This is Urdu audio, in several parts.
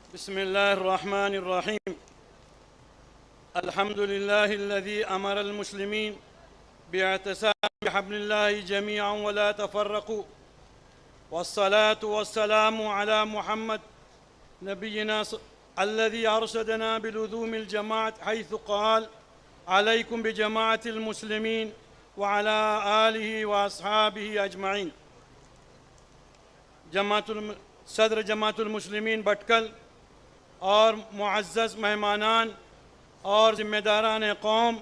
بسم الله الرحمن الرحيم. الحمد لله الذي أمر المسلمين باعتصام بحبل الله جميعا ولا تفرقوا، والصلاة والسلام على محمد نبينا الذي أرشدنا بلزوم الجماعة، حيث قال: عليكم بجماعة المسلمين وعلى آله وأصحابه أجمعين. صدر جماعت المسلمین بٹکل اور معزز مہمانان اور ذمہ داران قوم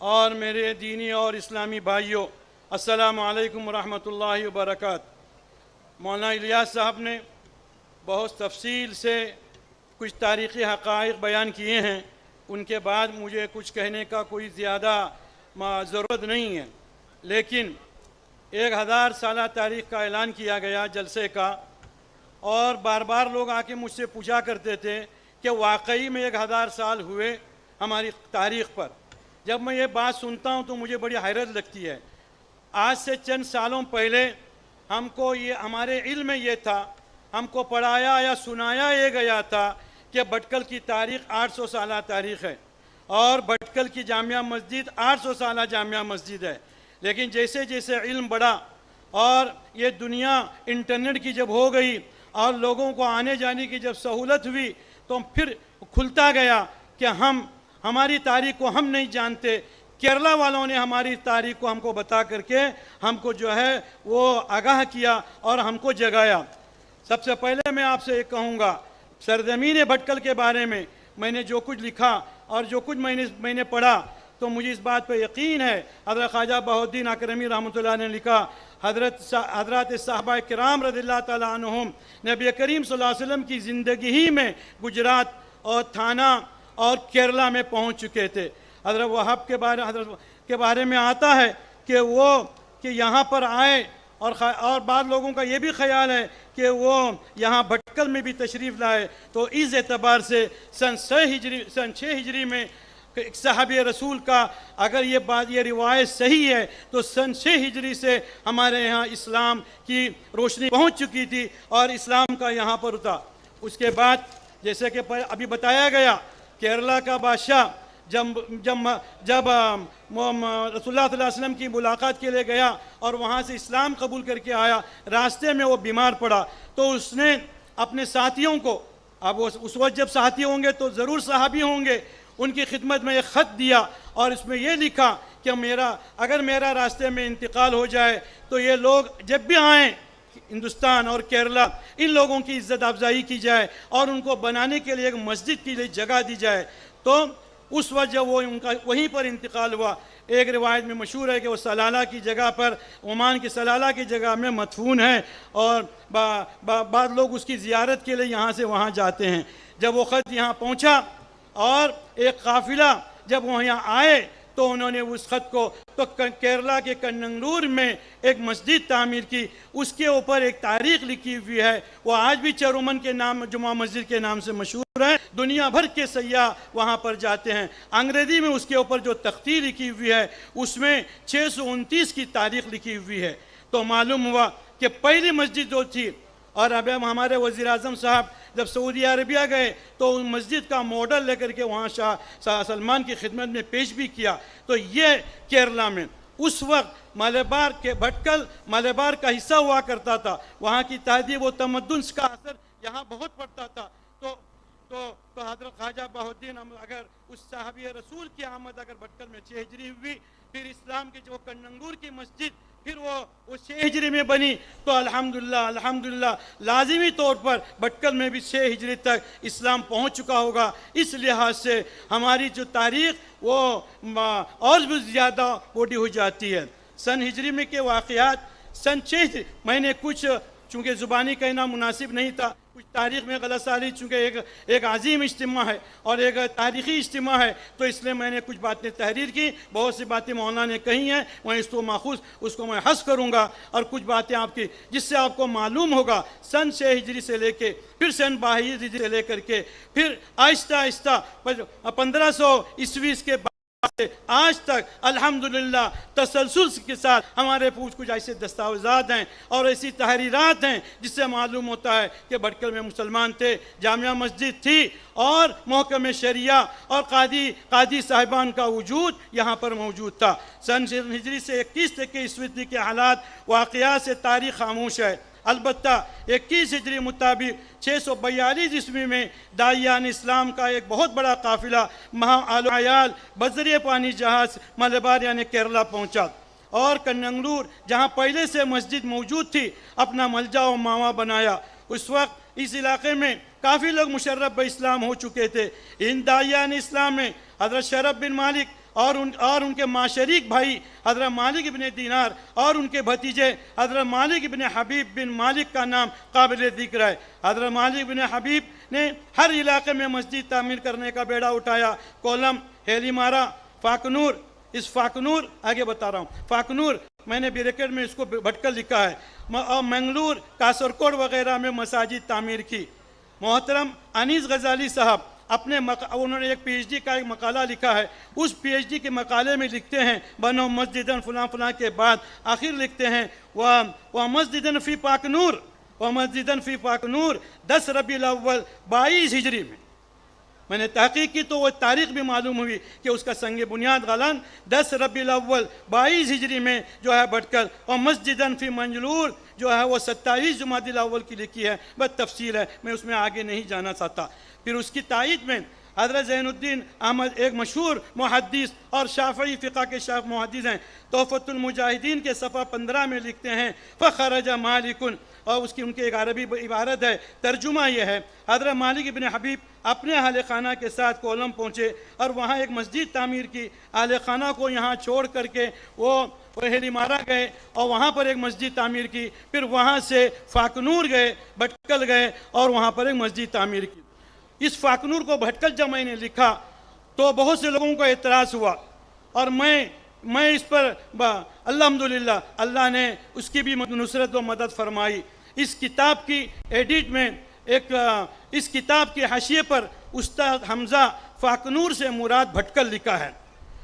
اور میرے دینی اور اسلامی بھائیوں، السلام علیکم ورحمۃ اللہ وبرکاتہ. مولانا الیاس صاحب نے بہت تفصیل سے کچھ تاریخی حقائق بیان کیے ہیں. ان کے بعد مجھے کچھ کہنے کا کوئی زیادہ ضرورت نہیں ہے، لیکن 1000 سالہ تاریخ کا اعلان کیا گیا جلسے کا، اور بار بار لوگ آ کے مجھ سے پوچھا کرتے تھے کہ واقعی میں 1000 سال ہوئے ہماری تاریخ پر. جب میں یہ بات سنتا ہوں تو مجھے بڑی حیرت لگتی ہے. آج سے چند سالوں پہلے ہم کو یہ ہمارے علم میں یہ تھا، ہم کو پڑھایا یا سنایا یہ گیا تھا کہ بٹکل کی تاریخ 800 سالہ تاریخ ہے اور بٹکل کی جامعہ مسجد 800 سالہ جامعہ مسجد ہے. لیکن جیسے جیسے علم بڑھا اور یہ دنیا انٹرنیٹ کی جب ہو گئی اور لوگوں کو آنے جانے کی جب سہولت ہوئی تو پھر کھلتا گیا کہ ہماری تاریخ کو ہم نہیں جانتے. کیرلا والوں نے ہماری تاریخ کو ہم کو بتا کر کے ہم کو جو ہے وہ آگاہ کیا اور ہم کو جگایا. سب سے پہلے میں آپ سے یہ کہوں گا، سرزمین بھٹکل کے بارے میں نے جو کچھ لکھا اور جو کچھ میں نے پڑھا تو مجھے اس بات پہ یقین ہے. حضرت خواجہ بہاؤالدین اکرمی رحمۃ اللہ نے لکھا، حضرات صحابہ کرام رضی اللہ تعالیٰ عنہم نبی کریم صلی اللہ علیہ وسلم کی زندگی ہی میں گجرات اور تھانہ اور کیرلا میں پہنچ چکے تھے. حضرت وہاب کے بارے میں آتا ہے کہ یہاں پر آئے، اور بعض لوگوں کا یہ بھی خیال ہے کہ وہ یہاں بھٹکل میں بھی تشریف لائے. تو اس اعتبار سے سن 6 ہجری میں صحابی رسول کا اگر یہ روایت صحیح ہے تو سن 6 ہجری سے ہمارے یہاں اسلام کی روشنی پہنچ چکی تھی اور اسلام کا یہاں پر تھا. اس کے بعد جیسے کہ ابھی بتایا گیا، کیرلا کا بادشاہ جب رسول اللہ صلی اللہ علیہ وسلم کی ملاقات کے لیے گیا اور وہاں سے اسلام قبول کر کے آیا، راستے میں وہ بیمار پڑا تو اس نے اپنے ساتھیوں کو، اب اس وقت جب ساتھی ہوں گے تو ضرور صحابی ہوں گے، ان کی خدمت میں ایک خط دیا اور اس میں یہ لکھا کہ اگر میرا راستے میں انتقال ہو جائے تو یہ لوگ جب بھی آئیں ہندوستان اور کیرلا، ان لوگوں کی عزت افزائی کی جائے اور ان کو بنانے کے لیے ایک مسجد کے لیے جگہ دی جائے. تو اس وقت جب وہ ان کا وہیں پر انتقال ہوا، ایک روایت میں مشہور ہے کہ وہ سلالہ کی جگہ پر، عمان کی سلالہ کی جگہ میں مدفون ہے، اور بعض لوگ اس کی زیارت کے لیے یہاں سے وہاں جاتے ہیں. جب وہ خط یہاں پہنچا اور ایک قافلہ جب وہ یہاں آئے تو انہوں نے اس خط کو تو کیرلا کے کننگلور میں ایک مسجد تعمیر کی. اس کے اوپر ایک تاریخ لکھی ہوئی ہے، وہ آج بھی چرومن کے نام، جمعہ مسجد کے نام سے مشہور ہے. دنیا بھر کے سیاح وہاں پر جاتے ہیں. انگریزی میں اس کے اوپر جو تختی لکھی ہوئی ہے اس میں 629 کی تاریخ لکھی ہوئی ہے. تو معلوم ہوا کہ پہلی مسجد جو تھی، اور اب ہمارے وزیر اعظم صاحب جب سعودی عربیہ گئے تو ان مسجد کا ماڈل لے کر کے وہاں شاہ سلمان کی خدمت میں پیش بھی کیا. تو یہ کیرلا میں اس وقت مالابار کے بھٹکل مالابار کا حصہ ہوا کرتا تھا. وہاں کی تہذیب و تمدن کا اثر یہاں بہت پڑتا تھا. تو حضرت خواجہ بہاؤالدین اگر اس صحابی رسول کی آمد اگر بھٹکل میں 6 ہجری ہوئی، پھر اسلام کی جو کننگور کی مسجد پھر وہ 6 ہجری میں بنی، تو الحمدللہ لازمی طور پر بھٹکل میں بھی 6 ہجری تک اسلام پہنچ چکا ہوگا. اس لحاظ سے ہماری جو تاریخ وہ اور بھی زیادہ بوڑھی ہو جاتی ہے. سن ہجری میں کے واقعات سن 6 ہجری میں نے کچھ، چونکہ زبانی کہنا مناسب نہیں تھا، کچھ تاریخ میں غلط سالی، چونکہ ایک عظیم اجتماع ہے اور ایک تاریخی اجتماع ہے تو اس لیے میں نے کچھ باتیں تحریر کی. بہت سی باتیں مولانا نے کہی ہیں، میں اس کو ماخوذ اس کو میں حذف کروں گا، اور کچھ باتیں آپ کی جس سے آپ کو معلوم ہوگا سن 6 ہجری سے لے کے پھر سن 22 ہجری سے لے کر کے پھر آہستہ آہستہ 1500 عیسوی کے سے آج تک الحمدللہ تسلسل کے ساتھ ہمارے پوچھ کچھ ایسے دستاویزات ہیں اور ایسی تحریرات ہیں جس سے معلوم ہوتا ہے کہ بھٹکل میں مسلمان تھے، جامعہ مسجد تھی اور محکمہ شریعہ اور قاضی صاحبان کا وجود یہاں پر موجود تھا۔ سن ہجری سے 21 کے حالات واقعات سے تاریخ خاموش ہے، البتہ 21 ہجری مطابق 642 عیسوی میں داعیان اسلام کا ایک بہت بڑا قافلہ عیال بذریعہ پانی جہاز ملبار یعنی کیرلا پہنچا اور کننگلور جہاں پہلے سے مسجد موجود تھی اپنا ملجا و ماوا بنایا۔ اس وقت اس علاقے میں کافی لوگ مشرف بہ اسلام ہو چکے تھے۔ ان داعیان اسلام میں حضرت شرف بن مالک اور ان کے معاشریک بھائی حضرت مالک ابن دینار اور ان کے بھتیجے حضرت مالک ابن حبیب بن مالک کا نام قابل ذکر ہے۔ حضرت مالک بن حبیب نے ہر علاقے میں مسجد تعمیر کرنے کا بیڑا اٹھایا۔ کولم، ہیلی مارا، فاکنور، اس فاکنور آگے بتا رہا ہوں، فاکنور میں نے بریکٹ میں اس کو بھٹکل لکھا ہے، اور منگلور، کاسرکوڈ وغیرہ میں مساجد تعمیر کی۔ محترم انیس غزالی صاحب انہوں نے ایک پی ایچ ڈی کا ایک مقالہ لکھا ہے، اس پی ایچ ڈی کے مقالے میں لکھتے ہیں بنو مسجدن فلاں فلاں کے بعد آخر لکھتے ہیں وَمَسْجِدًا فِي پاکنور، وَمَسْجِدًا فِي پاکنور 10 ربیع الاول 22 ہجری میں نے تحقیق کی تو وہ تاریخ بھی معلوم ہوئی کہ اس کا سنگ بنیاد غالباً 10 ربیع الاول 22 ہجری میں جو ہے بھٹکل، اور مسجدن فی منجلور جو ہے وہ 27 جمادی الاول کی لکھی ہے، بس تفصیل ہے، میں اس میں آگے نہیں جانا چاہتا۔ پھر اس کی تائید میں حضرت زین الدین احمد ایک مشہور محدث اور شافعی فقہ کے شاف محدث ہیں، تحفۃ المجاہدین کے صفحہ 15 میں لکھتے ہیں فخرج مالک، اور اس کی ان کی ایک عربی عبارت ہے، ترجمہ یہ ہے حضرت مالک ابن حبیب اپنے اہل خانہ کے ساتھ کولم پہنچے اور وہاں ایک مسجد تعمیر کی، اہل خانہ کو یہاں چھوڑ کر کے وہ ہیلی مارا گئے اور وہاں پر ایک مسجد تعمیر کی، پھر وہاں سے فاکنور گئے، بھٹکل گئے اور وہاں پر ایک مسجد تعمیر کی۔ اس فاکنور کو بھٹکل جب میں نے لکھا تو بہت سے لوگوں کو اعتراض ہوا، اور میں اس پر الحمدللہ اللہ نے اس کی بھی نصرت و مدد فرمائی۔ اس کتاب کی ایڈٹ میں اس کتاب کے حاشیے پر استاد حمزہ فاکنور سے مراد بھٹکل لکھا ہے،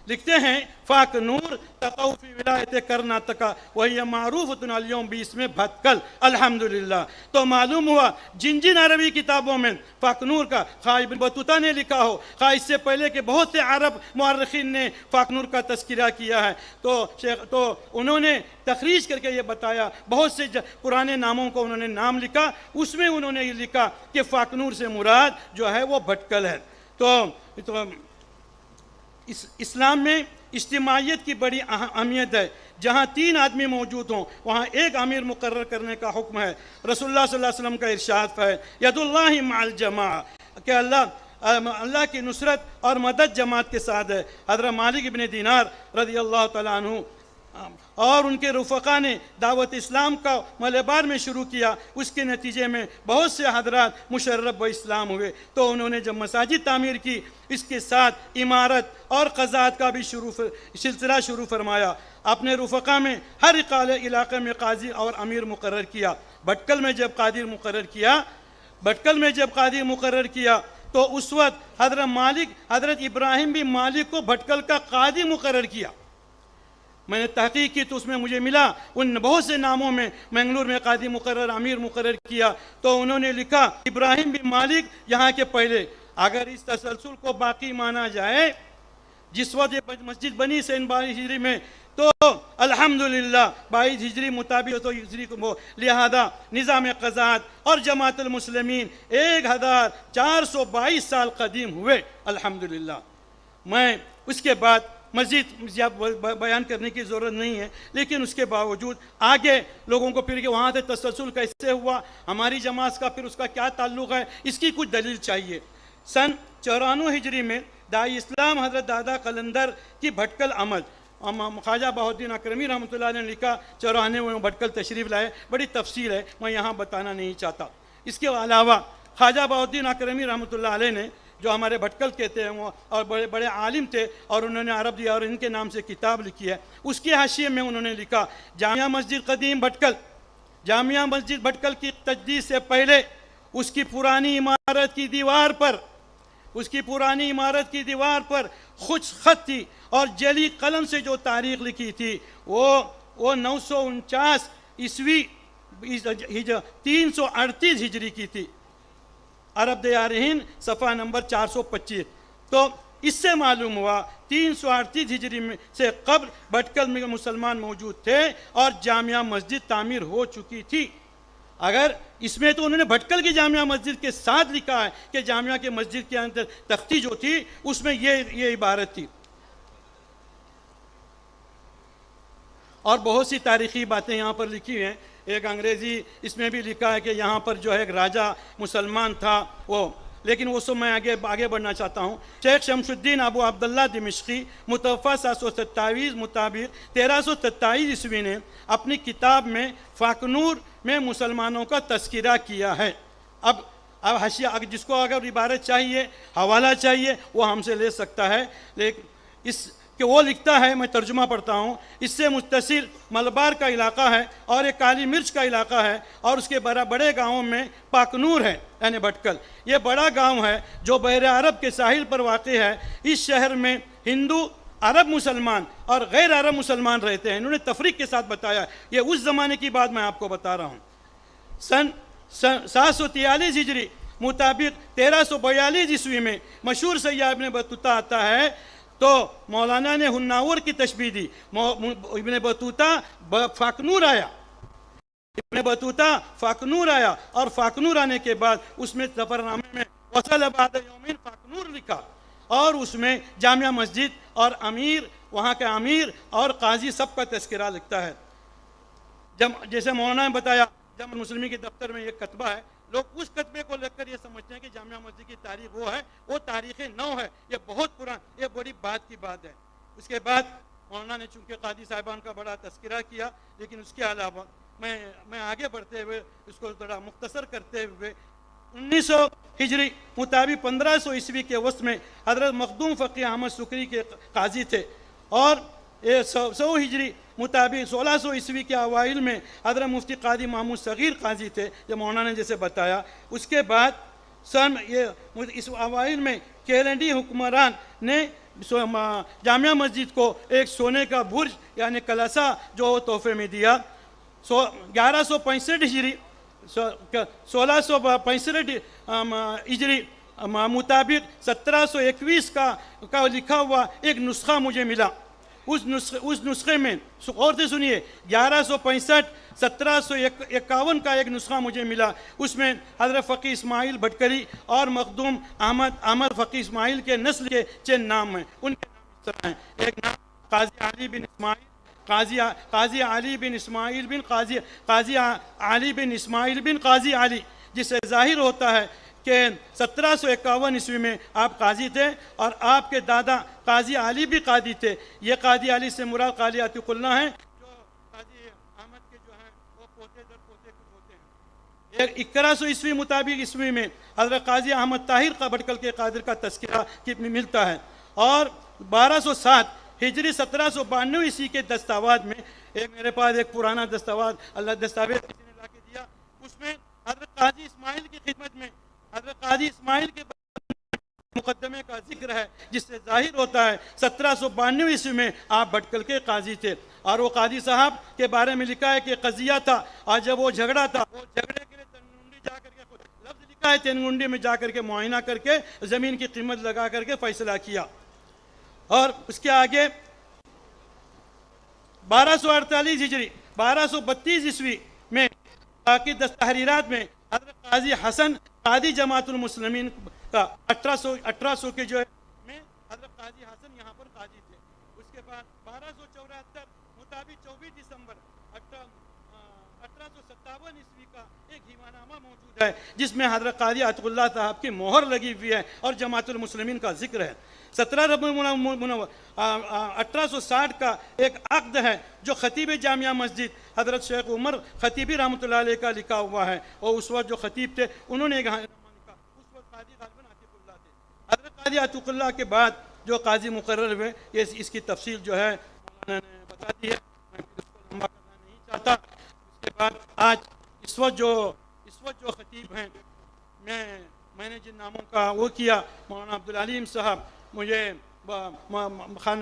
لکھتے ہیں فاکنور تقع فی ولایت کرناٹکا وہی معروف اليوم باسم بھٹکل الحمدللہ۔ تو معلوم ہوا جن عربی کتابوں میں فاکنور کا خواہ ابن بطوطہ نے لکھا ہو، خواہ اس سے پہلے کے بہت سے عرب مورخین نے فاکنور کا تذکرہ کیا ہے، تو انہوں نے تخریج کر کے یہ بتایا، بہت سے پرانے ناموں کو انہوں نے نام لکھا، اس میں انہوں نے یہ لکھا کہ فاکنور سے مراد جو ہے وہ بھٹکل ہے۔ تو اسلام میں اجتماعیت کی بڑی اہمیت ہے، جہاں 3 آدمی موجود ہوں وہاں ایک امیر مقرر کرنے کا حکم ہے۔ رسول اللہ صلی اللہ علیہ وسلم کا ارشاد ہے ید اللہ مع الجماع، کہ اللہ کی نصرت اور مدد جماعت کے ساتھ ہے۔ حضرت مالک ابن دینار رضی اللہ تعالیٰ عنہ اور ان کے رفقا نے دعوت اسلام کا ملبار میں شروع کیا، اس کے نتیجے میں بہت سے حضرات مشرف بہ اسلام ہوئے، تو انہوں نے جب مساجد تعمیر کی اس کے ساتھ عمارت اور قضات کا بھی سلسلہ شروع فرمایا۔ اپنے رفقا میں ہر علاقے میں قاضی اور امیر مقرر کیا۔ بھٹکل میں جب قاضی مقرر کیا تو اس وقت حضرت ابراہیم بن مالک کو بھٹکل کا قاضی مقرر کیا۔ میں نے تحقیق کی تو اس میں مجھے ملا ان بہت سے ناموں میں منگلور میں قاضی مقرر، امیر مقرر کیا، تو انہوں نے لکھا ابراہیم بن مالک یہاں کے پہلے۔ اگر اس تسلسل کو باقی مانا جائے، جس وقت یہ مسجد بنی سن 22 ہجری میں، تو الحمدللہ 22 ہجری مطابق تو ہجری کو لہذا نظام قضات اور جماعت المسلمین 1422 سال قدیم ہوئے الحمدللہ۔ میں اس کے بعد مزید بیان کرنے کی ضرورت نہیں ہے، لیکن اس کے باوجود آگے لوگوں کو پھر کہ وہاں سے تسلسل کیسے ہوا، ہماری جماعت کا پھر اس کا کیا تعلق ہے، اس کی کچھ دلیل چاہیے۔ سن 94 ہجری میں داعی اسلام حضرت دادا قلندر کی بھٹکل آمد، خواجہ بہاؤالدین اکرمی رحمۃ اللہ نے لکھا 94 میں بھٹکل تشریف لائے، بڑی تفصیل ہے، میں یہاں بتانا نہیں چاہتا۔ اس کے علاوہ خواجہ بہاؤالدین اکرمی رحمۃ اللہ علیہ نے، جو ہمارے بھٹکل کہتے ہیں وہ، اور بڑے بڑے عالم تھے اور انہوں نے عرب دیا اور ان کے نام سے کتاب لکھی ہے، اس کے حاشیے میں انہوں نے لکھا جامعہ مسجد قدیم بھٹکل، جامعہ مسجد بھٹکل کی تجدید سے پہلے اس کی پرانی عمارت کی دیوار پر خود خط تھی اور جلی قلم سے جو تاریخ لکھی تھی وہ 949 عیسوی 338 ہجری کی تھی۔ عرب دیارہین صفحہ نمبر 425۔ تو اس سے معلوم ہوا 338 ہجری میں سے قبل بھٹکل میں مسلمان موجود تھے اور جامعہ مسجد تعمیر ہو چکی تھی۔ اگر اس میں تو انہوں نے بھٹکل کی جامعہ مسجد کے ساتھ لکھا ہے کہ جامعہ کے مسجد کے اندر تختی جو تھی اس میں یہ عبارت تھی، اور بہت سی تاریخی باتیں یہاں پر لکھی ہیں۔ ایک انگریزی اس میں بھی لکھا ہے کہ یہاں پر جو ہے ایک راجہ مسلمان تھا وہ، لیکن وہ سب میں آگے بڑھنا چاہتا ہوں۔ شیخ شمس الدین ابو عبداللہ دمشقی متوفہ 727 مطابق 1327 عیسوی نے اپنی کتاب میں فاکنور میں مسلمانوں کا تذکرہ کیا ہے۔ اب حاشیہ جس کو اگر عبارت چاہیے، حوالہ چاہیے، وہ ہم سے لے سکتا ہے، لیکن اس کہ وہ لکھتا ہے، میں ترجمہ پڑھتا ہوں، اس سے متصل ملبار کا علاقہ ہے اور ایک کالی مرچ کا علاقہ ہے، اور اس کے بڑے گاؤں میں پاکنور ہے، یعنی بھٹکل۔ یہ بڑا گاؤں ہے جو بحر عرب کے ساحل پر واقع ہے۔ اس شہر میں ہندو، عرب مسلمان اور غیر عرب مسلمان رہتے ہیں۔ انہوں نے تفریق کے ساتھ بتایا، یہ اس زمانے کی بات میں آپ کو بتا رہا ہوں۔ سن 743 ہجری مطابق 1342 عیسوی میں مشہور سیاح ابن بطوطہ آتا ہے، تو مولانا نے ہناور کی تشبیہ دی۔ ابن بطوطہ فاکنور آیا، ابن بطوطہ فاکنور آیا، اور فاکنور آنے کے بعد اس میں سفر نامے میں وصل بعد یومین فاکنور لکھا، اور اس میں جامعہ مسجد اور امیر، وہاں کے امیر اور قاضی سب کا تذکرہ لکھتا ہے۔ جیسے مولانا نے بتایا، جامع المسلمین کے دفتر میں ایک کتبہ ہے، لوگ اس کتبے کو لکھ کر یہ سمجھتے ہیں کہ جامعہ مسجد کی تاریخ وہ ہے، وہ تاریخ نو ہے، یہ بہت پران، یہ بڑی بات کی بات ہے۔ اس کے بعد مولانا نے چونکہ قاضی صاحبان کا بڑا تذکرہ کیا، لیکن اس کے علاوہ میں آگے بڑھتے ہوئے اس کو تھوڑا مختصر کرتے ہوئے 1900 ہجری مطابق 1500 عیسوی کے وسط میں حضرت مخدوم فقیہ احمد سکری کے قاضی تھے، اور 100 ہجری مطابق 1600 عیسوی کے اوائل میں حضرت مفتی قاضی محمود صغیر قاضی تھے، جو مولانا نے جیسے بتایا۔ اس کے بعد اس اوائل میں کیلنڈی حکمران نے جامعہ مسجد کو ایک سونے کا برج یعنی کلسا جو تحفے میں دیا۔ 1165 ہجری 1665 ہجری مطابق 1721 کا لکھا ہوا ایک نسخہ مجھے ملا۔ اس نسخے میں غور سے سنیے، 1165 1751 کا ایک نسخہ مجھے ملا۔ اس میں حضرت فقی اسماعیل بھٹکری اور مخدوم احمد فقی اسماعیل کے نسل کے چند نام ہیں۔ ان کے نام اس طرح ہیں، ایک نام قاضی علی بن اسماعیل، قاضی علی بن اسماعیل بن قاضی علی بن اسماعیل بن قاضی علی، جس سے ظاہر ہوتا ہے کہ 1751 عیسوی میں آپ قاضی تھے، اور آپ کے دادا قاضی علی بھی قاضی تھے۔ یہ قاضی علی سے مراد قاضی عتیق اللہ ہیں، جو قاضی احمد کے جو ہیں وہ پوتے در پوتے کچھ ہوتے ہیں۔ 1100 عیسوی مطابق عیسوی میں حضرت قاضی احمد طاہر کا بھٹکل کے قادر کا تذکرہ ملتا ہے، اور 1207 ہجری 1792 عیسوی کے دستاویز میں، میرے پاس ایک پرانا دستاویز کسی نے لا کے دیا، اس میں حضرت قاضی اسماعیل کی خدمت میں حضرت قاضی اسماعیل کے مقدمے کا ذکر ہے، جس سے ظاہر ہوتا ہے 1792 عیسوی میں آپ بھٹکل کے قاضی تھے۔ اور وہ قاضی صاحب کے بارے میں لکھا ہے کہ قضیہ تھا، اور جب وہ جھگڑا تھا، وہ جھگڑے کے لیے تنگنڈی جا کر کے لفظ لکھا ہے، تنگنڈی میں جا کر کے معائنہ کر کے زمین کی قیمت لگا کر کے فیصلہ کیا۔ اور اس کے آگے 1248 ہجری 1232 عیسوی میں باقی تحریرات میں حضرت قاضی حسن قاضی جماعت المسلمین کا 1800 کے جو ہے میں حضرت قاضی حسن یہاں پر قاضی تھے۔ اس کے بعد 1274 مطابق 24 دسمبر 1857 عیسوی کا ایک دیوانامہ موجود ہے، جس میں حضرت قاضی عتیق اللہ صاحب کی مہر لگی ہوئی ہے اور جماعت المسلمین کا ذکر ہے۔ 1860 کا ایک عقد ہے جو خطیب جامعہ مسجد حضرت شیخ عمر خطیبی رحمۃ اللہ علیہ کا لکھا ہوا ہے، اور اس وقت جو خطیب تھے انہوں نے اس وقت قاضی غالباً عتیق اللہ تھے۔ حضرت قاضی عتیق اللہ کے بعد جو قاضی مقرر ہوئے، اس کی تفصیل جو ہے مولانا نے بتا دی ہے، میں اس کو لمبا کرنا نہیں چاہتا۔ اس کے بعد آج اس وقت جو خطیب ہیں، میں نے جن ناموں کا وہ کیا، مولانا عبدالعلیم صاحب، مجھے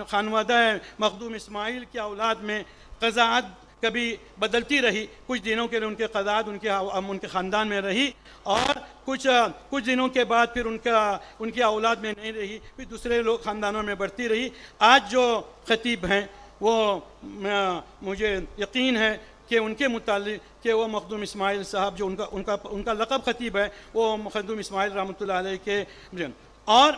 خانوادہ مخدوم اسماعیل کی اولاد میں قضاعت کبھی بدلتی رہی، کچھ دنوں کے لیے ان کے قضاعت ان کے خاندان میں رہی، اور کچھ دنوں کے بعد پھر ان کی اولاد میں نہیں رہی، پھر دوسرے لوگ خاندانوں میں بڑھتی رہی۔ آج جو خطیب ہیں وہ مجھے یقین ہے کہ ان کے متعلق کہ وہ مخدوم اسماعیل صاحب جو ان کا لقب خطیب ہے، وہ مخدوم اسماعیل رحمۃ اللہ علیہ کے، اور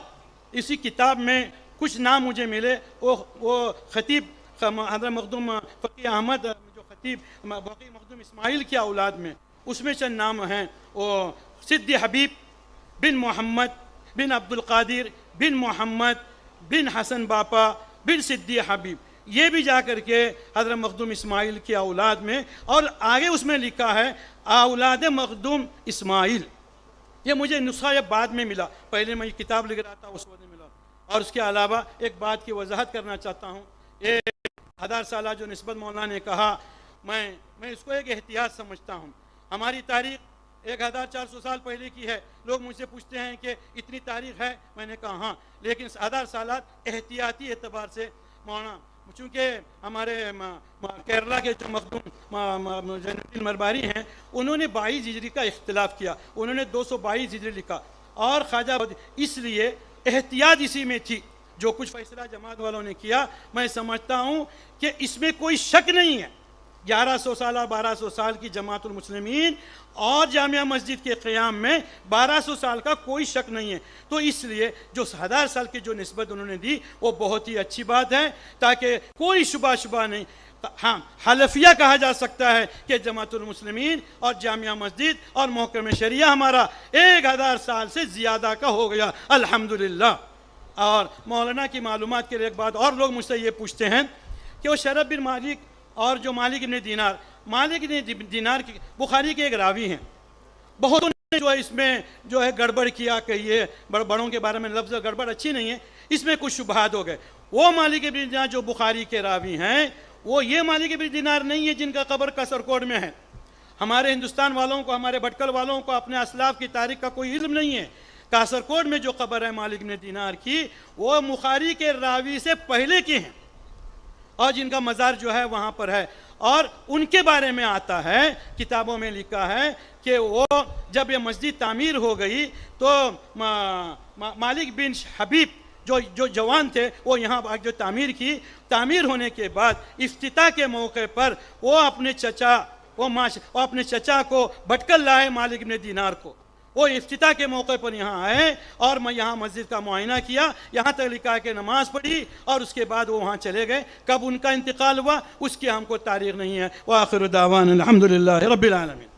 اسی کتاب میں کچھ نام مجھے ملے، وہ خطیب حضرت مخدوم فقیہ احمد جو خطیب باقی مخدوم اسماعیل کی اولاد میں، اس میں چند نام ہیں، وہ صدی حبیب بن محمد بن عبد القادر بن محمد بن حسن باپا بن صدی حبیب، یہ بھی جا کر کے حضرت مخدوم اسماعیل کی اولاد میں، اور آگے اس میں لکھا ہے اولاد مخدوم اسماعیل۔ یہ مجھے نسخہ یہ بعد میں ملا، پہلے میں یہ کتاب لکھ رہا تھا اس وقت ملا۔ اور اس کے علاوہ ایک بات کی وضاحت کرنا چاہتا ہوں، یہ 1000 سالہ جو نسبت مولانا نے کہا، میں اس کو ایک احتیاط سمجھتا ہوں۔ ہماری تاریخ 1400 سال پہلے کی ہے، لوگ مجھ سے پوچھتے ہیں کہ اتنی تاریخ ہے، میں نے کہا ہاں، لیکن 1000 سالات احتیاطی اعتبار سے مولانا، چونکہ ہمارے کیرلا کے جو مخدوم زین الدین مرباری ہیں، انہوں نے 22 ہجری کا اختلاف کیا، انہوں نے 222 ہجری لکھا، اور خواجہ اس لیے احتیاط اسی میں تھی۔ جو کچھ فیصلہ جماعت والوں نے کیا، میں سمجھتا ہوں کہ اس میں کوئی شک نہیں ہے۔ 1100 سال اور 1200 سال کی جماعت المسلمین اور جامعہ مسجد کے قیام میں 1200 سال کا کوئی شک نہیں ہے، تو اس لیے جو 1000 سال کی جو نسبت انہوں نے دی وہ بہت ہی اچھی بات ہے، تاکہ کوئی شبہ نہیں۔ ہاں، حلفیہ کہا جا سکتا ہے کہ جماعت المسلمین اور جامعہ مسجد اور محکمہ شریعہ ہمارا 1000 سال سے زیادہ کا ہو گیا، الحمدللہ۔ اور مولانا کی معلومات کے لیے ایک بات اور، لوگ مجھ سے یہ پوچھتے ہیں کہ وہ شرف بن مالک اور جو مالک بن دینار کی بخاری کے ایک راوی ہیں، بہتوں نے جو ہے اس میں جو ہے گڑبڑ کیا، کہ یہ بڑوں کے بارے میں لفظ گڑبڑ اچھی نہیں ہے، اس میں کچھ شبہات ہو گئے۔ وہ مالک بن دینار جو بخاری کے راوی ہیں، وہ یہ مالک بن دینار نہیں ہے جن کا قبر کاسرکوڈ میں ہے۔ ہمارے ہندوستان والوں کو، ہمارے بھٹکل والوں کو اپنے اسلاف کی تاریخ کا کوئی علم نہیں ہے۔ کاسرکوڈ میں جو قبر ہے مالک بن دینار کی، وہ بخاری کے راوی سے پہلے کی ہیں، اور جن کا مزار جو ہے وہاں پر ہے، اور ان کے بارے میں آتا ہے، کتابوں میں لکھا ہے کہ وہ جب یہ مسجد تعمیر ہو گئی تو مالک بن حبیب جو جوان تھے، وہ یہاں جو تعمیر ہونے کے بعد افتتاح کے موقع پر وہ اپنے چچا کو بھٹکل لائے، مالک بن دینار کو۔ وہ افتتاح کے موقع پر یہاں آئے اور میں یہاں مسجد کا معائنہ کیا، یہاں تک لکھا کہ نماز پڑھی، اور اس کے بعد وہ وہاں چلے گئے۔ کب ان کا انتقال ہوا اس کی ہم کو تاریخ نہیں ہے۔ وآخر دعوانا الحمدللہ رب العالمین۔